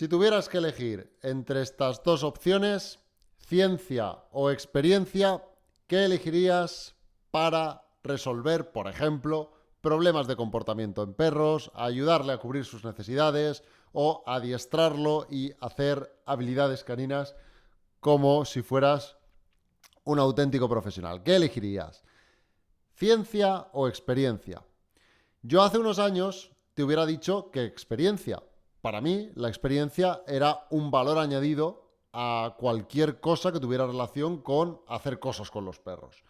Si tuvieras que elegir entre estas dos opciones, ciencia o experiencia, ¿qué elegirías para resolver, por ejemplo, problemas de comportamiento en perros, ayudarle a cubrir sus necesidades o adiestrarlo y hacer habilidades caninas como si fueras un auténtico profesional? ¿Qué elegirías? ¿Ciencia o experiencia? Yo hace unos años te hubiera dicho que experiencia. Para mí, la experiencia era un valor añadido a cualquier cosa que tuviera relación con hacer cosas con los perros.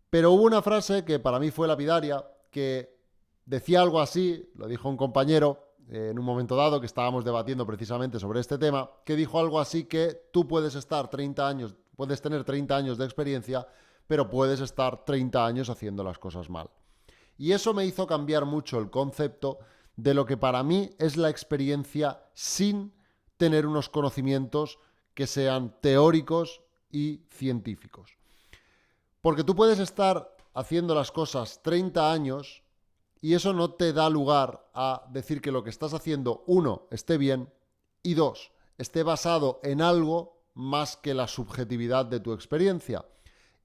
Pero hubo una frase que para mí fue lapidaria, que decía algo así, lo dijo un compañero en un momento dado que estábamos debatiendo precisamente sobre este tema, que dijo algo así que tú puedes estar 30 años, puedes tener 30 años de experiencia, pero puedes estar 30 años haciendo las cosas mal. Y eso me hizo cambiar mucho el concepto de lo que para mí es la experiencia sin tener unos conocimientos que sean teóricos y científicos. Porque tú puedes estar haciendo las cosas 30 años y eso no te da lugar a decir que lo que estás haciendo, uno, esté bien y dos, esté basado en algo más que la subjetividad de tu experiencia.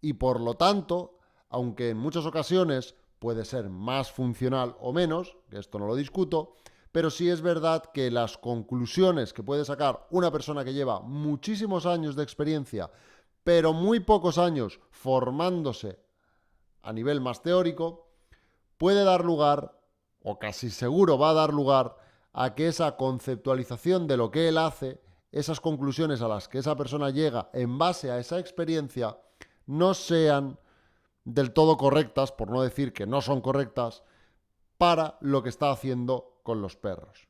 Y por lo tanto, aunque en muchas ocasiones puede ser más funcional o menos, que esto no lo discuto, pero sí es verdad que las conclusiones que puede sacar una persona que lleva muchísimos años de experiencia, pero muy pocos años formándose a nivel más teórico, puede dar lugar, o casi seguro va a dar lugar, a que esa conceptualización de lo que él hace, esas conclusiones a las que esa persona llega en base a esa experiencia, no sean del todo correctas, por no decir que no son correctas, para lo que está haciendo con los perros.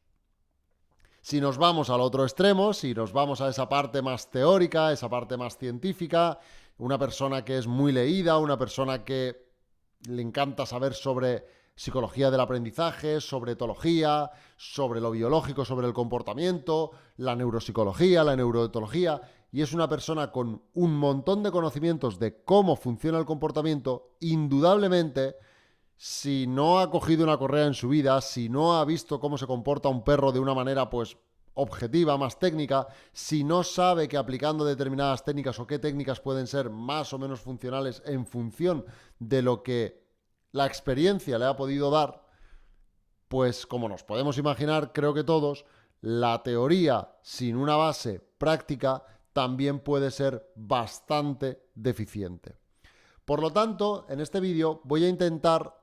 Si nos vamos al otro extremo, si nos vamos a esa parte más teórica, esa parte más científica, una persona que es muy leída, una persona que le encanta saber sobre psicología del aprendizaje, sobre etología, sobre lo biológico, sobre el comportamiento, la neuropsicología, la neuroetología, y es una persona con un montón de conocimientos de cómo funciona el comportamiento, indudablemente, si no ha cogido una correa en su vida, si no ha visto cómo se comporta un perro de una manera, pues, objetiva, más técnica, si no sabe que aplicando determinadas técnicas o qué técnicas pueden ser más o menos funcionales en función de lo que la experiencia le ha podido dar, pues como nos podemos imaginar, creo que todos, la teoría sin una base práctica también puede ser bastante deficiente. Por lo tanto, en este vídeo voy a intentar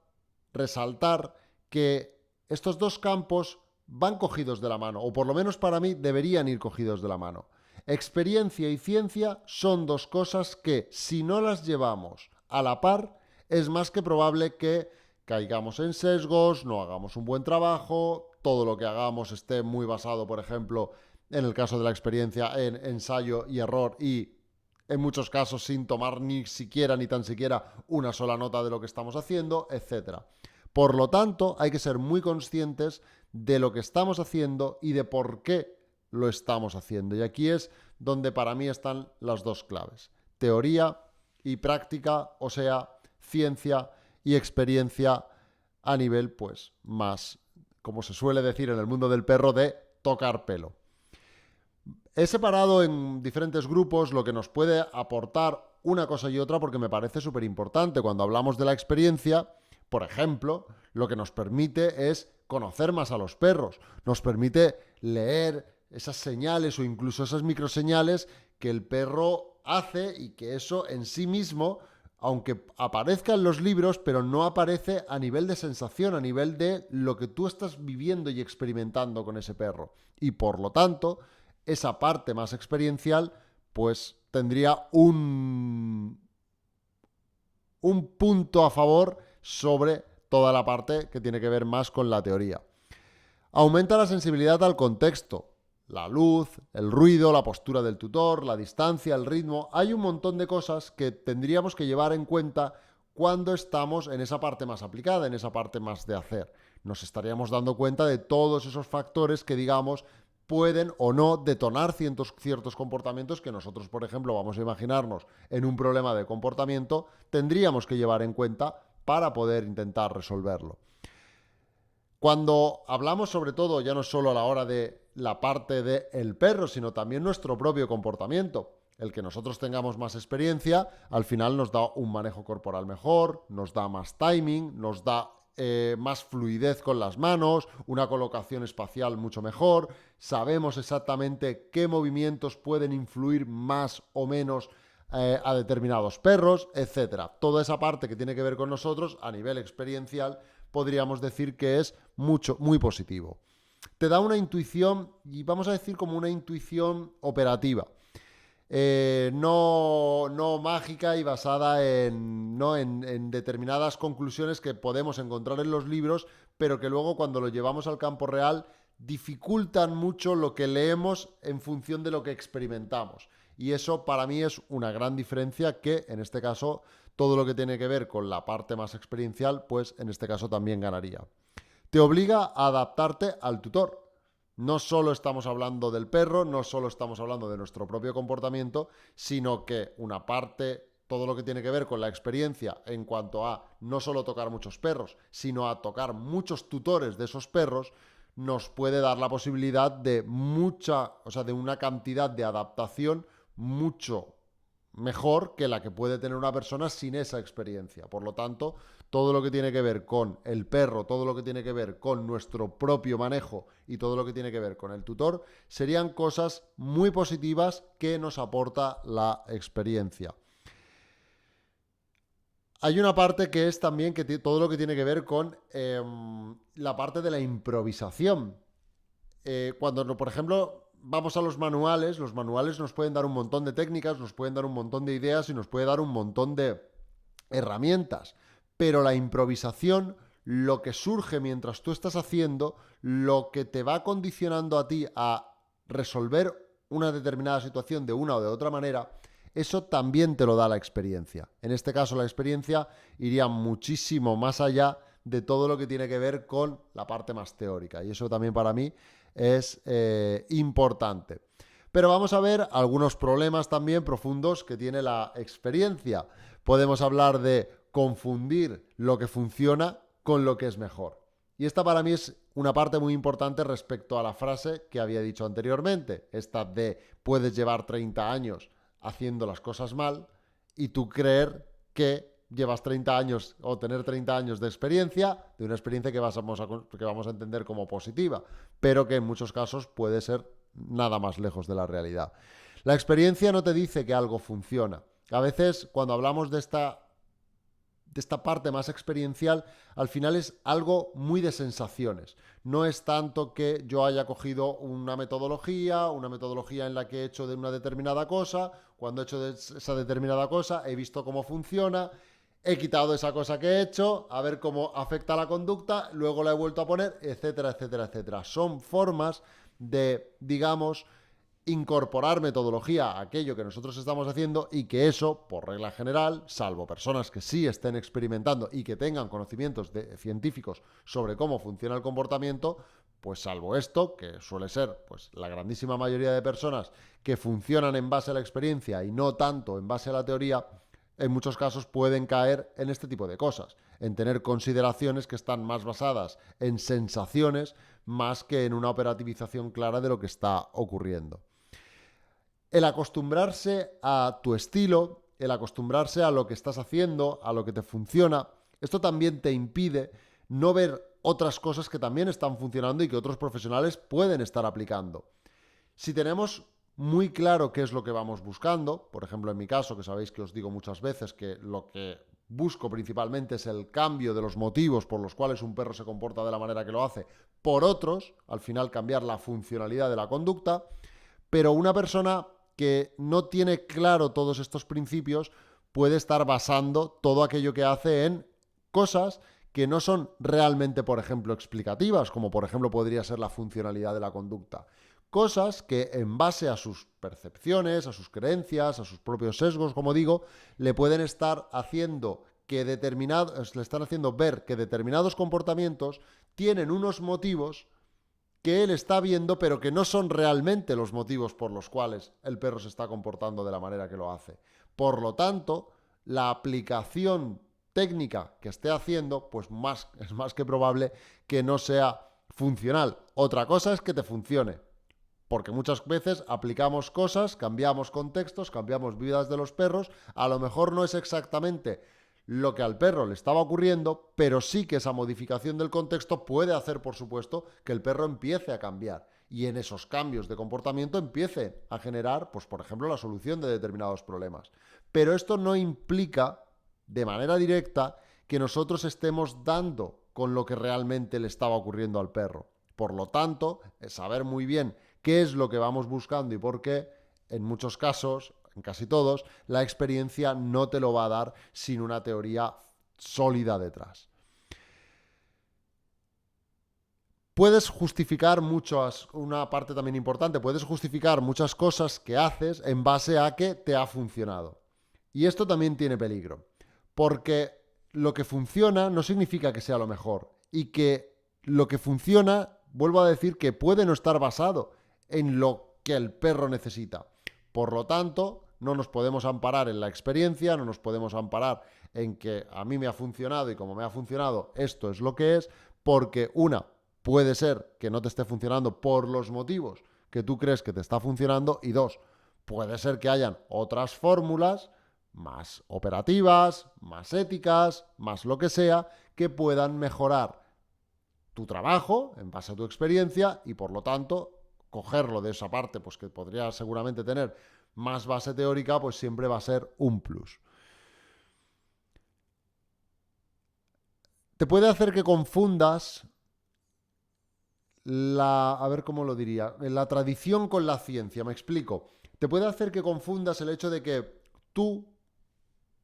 resaltar que estos dos campos van cogidos de la mano, o por lo menos para mí deberían ir cogidos de la mano. Experiencia y ciencia son dos cosas que, si no las llevamos a la par, es más que probable que caigamos en sesgos, no hagamos un buen trabajo, todo lo que hagamos esté muy basado, por ejemplo, en el caso de la experiencia, en ensayo y error y en muchos casos sin tomar ni siquiera ni tan siquiera una sola nota de lo que estamos haciendo, etc. Por lo tanto, hay que ser muy conscientes de lo que estamos haciendo y de por qué lo estamos haciendo. Y aquí es donde para mí están las dos claves. Teoría y práctica, o sea, ciencia y experiencia a nivel, pues, más, como se suele decir en el mundo del perro, de tocar pelo. He separado en diferentes grupos lo que nos puede aportar una cosa y otra porque me parece súper importante. Cuando hablamos de la experiencia, por ejemplo, lo que nos permite es conocer más a los perros. Nos permite leer esas señales o incluso esas microseñales que el perro hace y que eso en sí mismo, aunque aparezca en los libros, pero no aparece a nivel de sensación, a nivel de lo que tú estás viviendo y experimentando con ese perro. Y por lo tanto, esa parte más experiencial, pues tendría un punto a favor sobre toda la parte que tiene que ver más con la teoría. Aumenta la sensibilidad al contexto, la luz, el ruido, la postura del tutor, la distancia, el ritmo. Hay un montón de cosas que tendríamos que llevar en cuenta cuando estamos en esa parte más aplicada, en esa parte más de hacer. Nos estaríamos dando cuenta de todos esos factores que, digamos, pueden o no detonar ciertos comportamientos que nosotros, por ejemplo, vamos a imaginarnos en un problema de comportamiento, tendríamos que llevar en cuenta para poder intentar resolverlo. Cuando hablamos sobre todo, ya no solo a la hora de la parte del perro, sino también nuestro propio comportamiento. El que nosotros tengamos más experiencia, al final nos da un manejo corporal mejor, nos da más timing, nos da más fluidez con las manos, una colocación espacial mucho mejor, sabemos exactamente qué movimientos pueden influir más o menos a determinados perros, etcétera. Toda esa parte que tiene que ver con nosotros, a nivel experiencial, podríamos decir que es muy positivo. Te da una intuición, y vamos a decir como una intuición operativa. No mágica y basada en determinadas conclusiones que podemos encontrar en los libros, pero que luego cuando lo llevamos al campo real dificultan mucho lo que leemos en función de lo que experimentamos. Y eso para mí es una gran diferencia que, en este caso, todo lo que tiene que ver con la parte más experiencial, pues en este caso también ganaría. Te obliga a adaptarte al tutor. No solo estamos hablando del perro, no solo estamos hablando de nuestro propio comportamiento, sino que una parte, todo lo que tiene que ver con la experiencia en cuanto a no solo tocar muchos perros, sino a tocar muchos tutores de esos perros, nos puede dar la posibilidad de de una cantidad de adaptación mucho mejor que la que puede tener una persona sin esa experiencia. Por lo tanto, todo lo que tiene que ver con el perro, todo lo que tiene que ver con nuestro propio manejo y todo lo que tiene que ver con el tutor, serían cosas muy positivas que nos aporta la experiencia. Hay una parte que es también que todo lo que tiene que ver con la parte de la improvisación. Cuando, por ejemplo, vamos a los manuales nos pueden dar un montón de técnicas, nos pueden dar un montón de ideas y nos puede dar un montón de herramientas. Pero la improvisación, lo que surge mientras tú estás haciendo, lo que te va condicionando a ti a resolver una determinada situación de una o de otra manera, eso también te lo da la experiencia. En este caso, la experiencia iría muchísimo más allá de todo lo que tiene que ver con la parte más teórica. Y eso también para mí es importante. Pero vamos a ver algunos problemas también profundos que tiene la experiencia. Podemos hablar de confundir lo que funciona con lo que es mejor. Y esta para mí es una parte muy importante respecto a la frase que había dicho anteriormente. Esta de puedes llevar 30 años haciendo las cosas mal y tú creer que llevas 30 años o tener 30 años de experiencia, de una experiencia que vamos a entender como positiva, pero que en muchos casos puede ser nada más lejos de la realidad. La experiencia no te dice que algo funciona. A veces, cuando hablamos de esta parte más experiencial, al final es algo muy de sensaciones. No es tanto que yo haya cogido una metodología en la que he hecho de una determinada cosa, cuando he hecho de esa determinada cosa, he visto cómo funciona, he quitado esa cosa que he hecho, a ver cómo afecta a la conducta, luego la he vuelto a poner, etcétera, etcétera, etcétera. Son formas de, digamos, incorporar metodología a aquello que nosotros estamos haciendo y que eso, por regla general, salvo personas que sí estén experimentando y que tengan conocimientos científicos sobre cómo funciona el comportamiento, pues salvo esto, que suele ser pues la grandísima mayoría de personas que funcionan en base a la experiencia y no tanto en base a la teoría, en muchos casos pueden caer en este tipo de cosas, en tener consideraciones que están más basadas en sensaciones más que en una operativización clara de lo que está ocurriendo. El acostumbrarse a tu estilo, el acostumbrarse a lo que estás haciendo, a lo que te funciona, esto también te impide no ver otras cosas que también están funcionando y que otros profesionales pueden estar aplicando. Si tenemos muy claro qué es lo que vamos buscando, por ejemplo en mi caso, que sabéis que os digo muchas veces que lo que busco principalmente es el cambio de los motivos por los cuales un perro se comporta de la manera que lo hace por otros, al final cambiar la funcionalidad de la conducta, pero una persona que no tiene claro todos estos principios puede estar basando todo aquello que hace en cosas que no son realmente, por ejemplo, explicativas, como por ejemplo podría ser la funcionalidad de la conducta. Cosas que en base a sus percepciones, a sus creencias, a sus propios sesgos, como digo, le pueden estar haciendo le están haciendo ver que determinados comportamientos tienen unos motivos que él está viendo, pero que no son realmente los motivos por los cuales el perro se está comportando de la manera que lo hace. Por lo tanto, la aplicación técnica que esté haciendo, pues es más que probable que no sea funcional. Otra cosa es que te funcione. Porque muchas veces aplicamos cosas, cambiamos contextos, cambiamos vidas de los perros, a lo mejor no es exactamente lo que al perro le estaba ocurriendo, pero sí que esa modificación del contexto puede hacer, por supuesto, que el perro empiece a cambiar y en esos cambios de comportamiento empiece a generar, pues por ejemplo, la solución de determinados problemas. Pero esto no implica de manera directa que nosotros estemos dando con lo que realmente le estaba ocurriendo al perro. Por lo tanto, saber muy bien qué es lo que vamos buscando y por qué, en muchos casos, en casi todos, la experiencia no te lo va a dar sin una teoría sólida detrás. Puedes justificar una parte también importante, puedes justificar muchas cosas que haces en base a que te ha funcionado. Y esto también tiene peligro, porque lo que funciona no significa que sea lo mejor y que lo que funciona, vuelvo a decir, que puede no estar basado en lo que el perro necesita. Por lo tanto, no nos podemos amparar en la experiencia, no nos podemos amparar en que a mí me ha funcionado y como me ha funcionado, esto es lo que es, porque puede ser que no te esté funcionando por los motivos que tú crees que te está funcionando y dos, puede ser que hayan otras fórmulas más operativas, más éticas, más lo que sea, que puedan mejorar tu trabajo en base a tu experiencia y por lo tanto cogerlo de esa parte pues que podría seguramente tener más base teórica, pues siempre va a ser un plus. Te puede hacer que confundas a ver cómo lo diría, la tradición con la ciencia, me explico. Te puede hacer que confundas el hecho de que tú,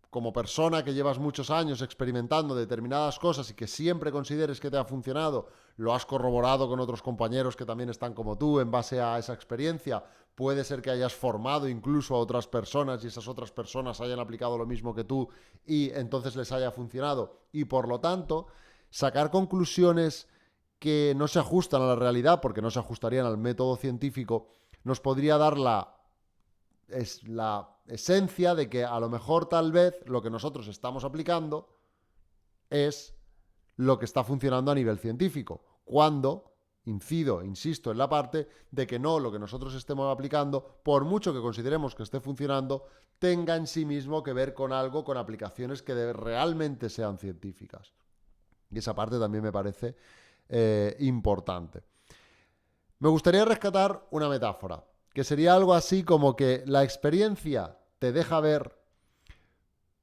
como persona que llevas muchos años experimentando determinadas cosas y que siempre consideres que te ha funcionado, lo has corroborado con otros compañeros que también están como tú en base a esa experiencia, puede ser que hayas formado incluso a otras personas y esas otras personas hayan aplicado lo mismo que tú y entonces les haya funcionado y por lo tanto sacar conclusiones que no se ajustan a la realidad porque no se ajustarían al método científico nos podría dar la esencia de que a lo mejor tal vez lo que nosotros estamos aplicando es lo que está funcionando a nivel científico, cuando insisto en la parte de que no lo que nosotros estemos aplicando, por mucho que consideremos que esté funcionando, tenga en sí mismo que ver con algo, con aplicaciones que realmente sean científicas. Y esa parte también me parece importante. Me gustaría rescatar una metáfora, que sería algo así como que la experiencia te deja ver,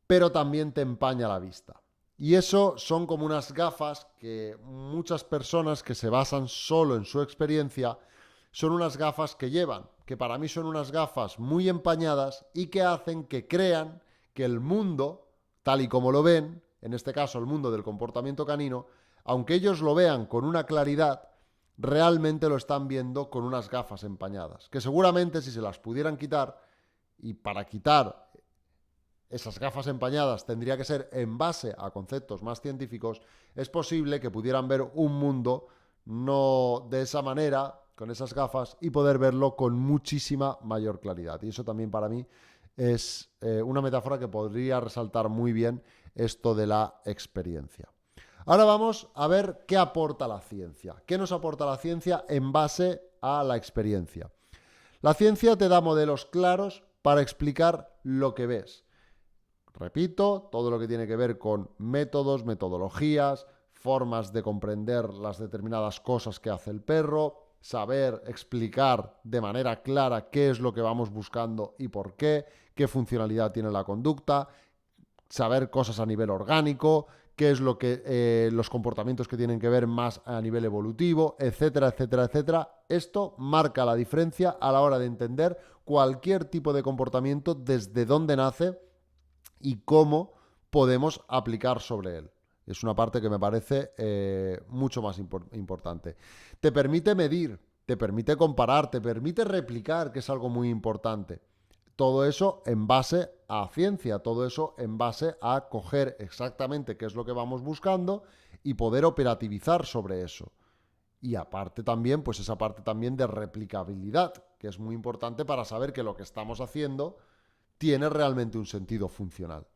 pero también te empaña la vista. Y eso son como unas gafas que muchas personas que se basan solo en su experiencia son unas gafas que llevan, que para mí son unas gafas muy empañadas y que hacen que crean que el mundo, tal y como lo ven, en este caso el mundo del comportamiento canino, aunque ellos lo vean con una claridad, realmente lo están viendo con unas gafas empañadas, que seguramente si se las pudieran quitar, y para quitar esas gafas empañadas tendría que ser en base a conceptos más científicos, es posible que pudieran ver un mundo no de esa manera, con esas gafas, y poder verlo con muchísima mayor claridad. Y eso también para mí es una metáfora que podría resaltar muy bien esto de la experiencia. Ahora vamos a ver qué aporta la ciencia. ¿Qué nos aporta la ciencia en base a la experiencia? La ciencia te da modelos claros para explicar lo que ves. Repito, todo lo que tiene que ver con métodos, metodologías, formas de comprender las determinadas cosas que hace el perro, saber explicar de manera clara qué es lo que vamos buscando y por qué funcionalidad tiene la conducta, saber cosas a nivel orgánico, qué es lo que los comportamientos que tienen que ver más a nivel evolutivo, etcétera, etcétera, etcétera. Esto marca la diferencia a la hora de entender cualquier tipo de comportamiento, desde dónde nace y cómo podemos aplicar sobre él. Es una parte que me parece mucho más importante. Te permite medir, te permite comparar, te permite replicar, que es algo muy importante. Todo eso en base a ciencia, todo eso en base a coger exactamente qué es lo que vamos buscando y poder operativizar sobre eso. Y aparte también, pues esa parte también de replicabilidad, que es muy importante para saber que lo que estamos haciendo tiene realmente un sentido funcional.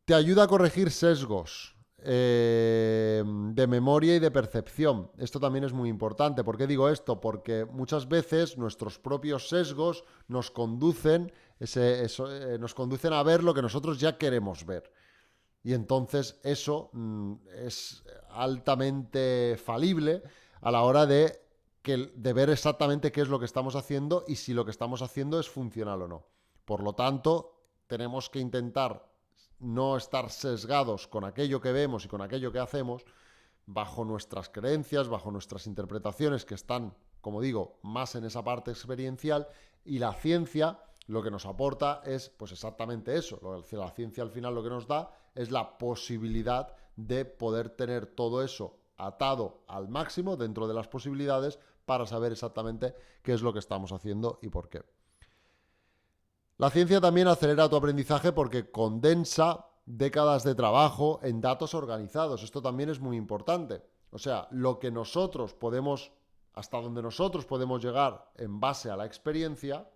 Te ayuda a corregir sesgos. de memoria y de percepción. Esto también es muy importante. ¿Por qué digo esto? Porque muchas veces nuestros propios sesgos nos conducen, nos conducen a ver lo que nosotros ya queremos ver. Y entonces eso es altamente falible a la hora de ver exactamente qué es lo que estamos haciendo y si lo que estamos haciendo es funcional o no. Por lo tanto, tenemos que intentar no estar sesgados con aquello que vemos y con aquello que hacemos bajo nuestras creencias, bajo nuestras interpretaciones que están, como digo, más en esa parte experiencial, y la ciencia lo que nos aporta es pues exactamente eso. La ciencia al final lo que nos da es la posibilidad de poder tener todo eso atado al máximo dentro de las posibilidades para saber exactamente qué es lo que estamos haciendo y por qué. La ciencia también acelera tu aprendizaje porque condensa décadas de trabajo en datos organizados. Esto también es muy importante. O sea, lo que nosotros podemos, hasta donde nosotros podemos llegar en base a la experiencia,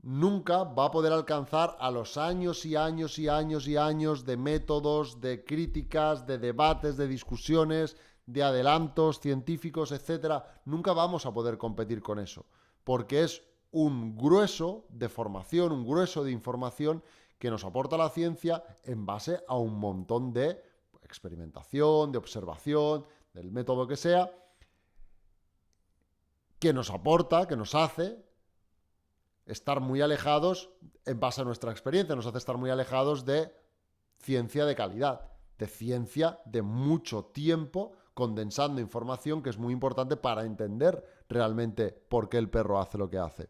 nunca va a poder alcanzar a los años y años y años y años de métodos, de críticas, de debates, de discusiones, de adelantos científicos, etcétera. Nunca vamos a poder competir con eso, porque es un grueso de formación, un grueso de información que nos aporta la ciencia en base a un montón de experimentación, de observación, del método que sea, que nos aporta, que nos hace estar muy alejados en base a nuestra experiencia, nos hace estar muy alejados de ciencia de calidad, de ciencia de mucho tiempo, condensando información que es muy importante para entender realmente por qué el perro hace lo que hace.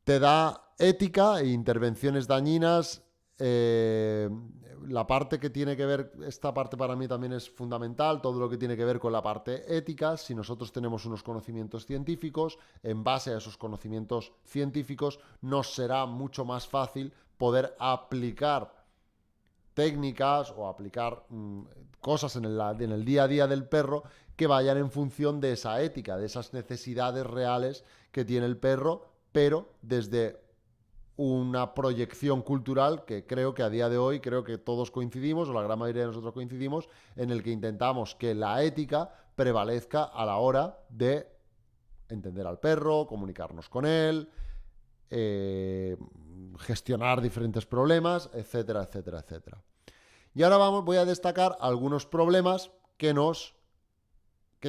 Te da ética e intervenciones dañinas. La parte que tiene que ver, esta parte para mí también es fundamental, todo lo que tiene que ver con la parte ética. Si nosotros tenemos unos conocimientos científicos, en base a esos conocimientos científicos nos será mucho más fácil poder aplicar técnicas o aplicar cosas en el día a día del perro que vayan en función de esa ética, de esas necesidades reales que tiene el perro, pero desde una proyección cultural que creo que a día de hoy, creo que todos coincidimos, o la gran mayoría de nosotros coincidimos, en el que intentamos que la ética prevalezca a la hora de entender al perro, comunicarnos con él, gestionar diferentes problemas, etcétera, etcétera, etcétera. Y ahora voy a destacar algunos problemas que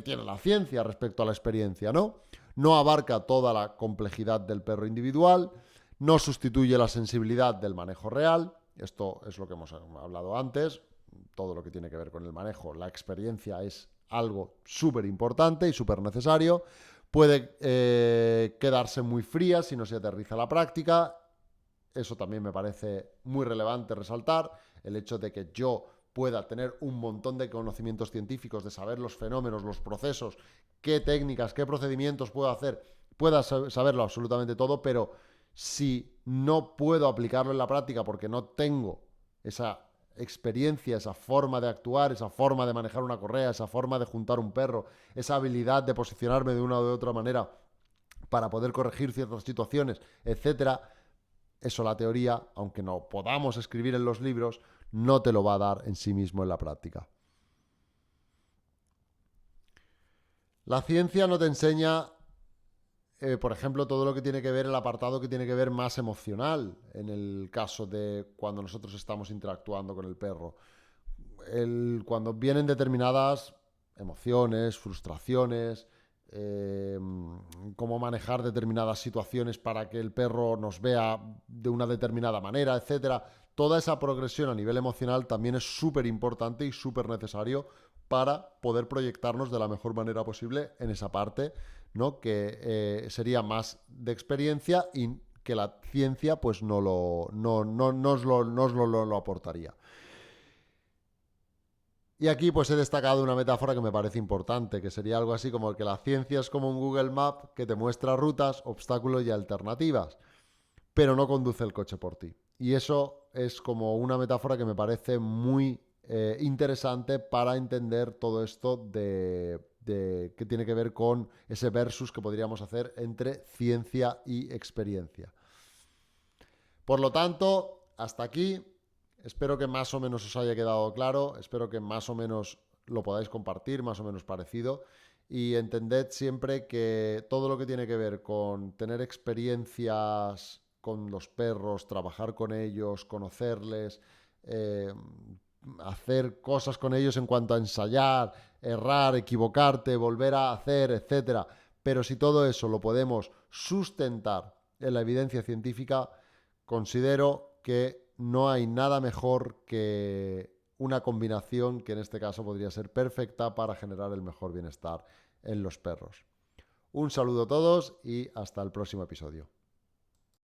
tiene la ciencia respecto a la experiencia, ¿no? No abarca toda la complejidad del perro individual, no sustituye la sensibilidad del manejo real. Esto es lo que hemos hablado antes, todo lo que tiene que ver con el manejo. La experiencia es algo súper importante y súper necesario. Puede quedarse muy fría si no se aterriza la práctica. Eso también me parece muy relevante resaltar, el hecho de que yo pueda tener un montón de conocimientos científicos, de saber los fenómenos, los procesos, qué técnicas, qué procedimientos puedo hacer, pueda saberlo absolutamente todo, pero si no puedo aplicarlo en la práctica porque no tengo esa experiencia, esa forma de actuar, esa forma de manejar una correa, esa forma de juntar un perro, esa habilidad de posicionarme de una u otra manera para poder corregir ciertas situaciones, etcétera, eso la teoría, aunque no podamos escribir en los libros, no te lo va a dar en sí mismo en la práctica. La ciencia no te enseña, por ejemplo, todo lo que tiene que ver, el apartado que tiene que ver más emocional, en el caso de cuando nosotros estamos interactuando con el perro. Cuando vienen determinadas emociones, frustraciones, cómo manejar determinadas situaciones para que el perro nos vea de una determinada manera, etcétera. Toda esa progresión a nivel emocional también es súper importante y súper necesario para poder proyectarnos de la mejor manera posible en esa parte, ¿no? Que sería más de experiencia y que la ciencia pues no nos lo aportaría. Y aquí pues he destacado una metáfora que me parece importante, que sería algo así como que la ciencia es como un Google Map que te muestra rutas, obstáculos y alternativas, pero no conduce el coche por ti. Y eso es como una metáfora que me parece muy interesante para entender todo esto que tiene que ver con ese versus que podríamos hacer entre ciencia y experiencia. Por lo tanto, hasta aquí. Espero que más o menos os haya quedado claro, espero que más o menos lo podáis compartir, más o menos parecido. Y entended siempre que todo lo que tiene que ver con tener experiencias con los perros, trabajar con ellos, conocerles, hacer cosas con ellos en cuanto a ensayar, errar, equivocarte, volver a hacer, etcétera. Pero si todo eso lo podemos sustentar en la evidencia científica, considero que no hay nada mejor que una combinación que en este caso podría ser perfecta para generar el mejor bienestar en los perros. Un saludo a todos y hasta el próximo episodio.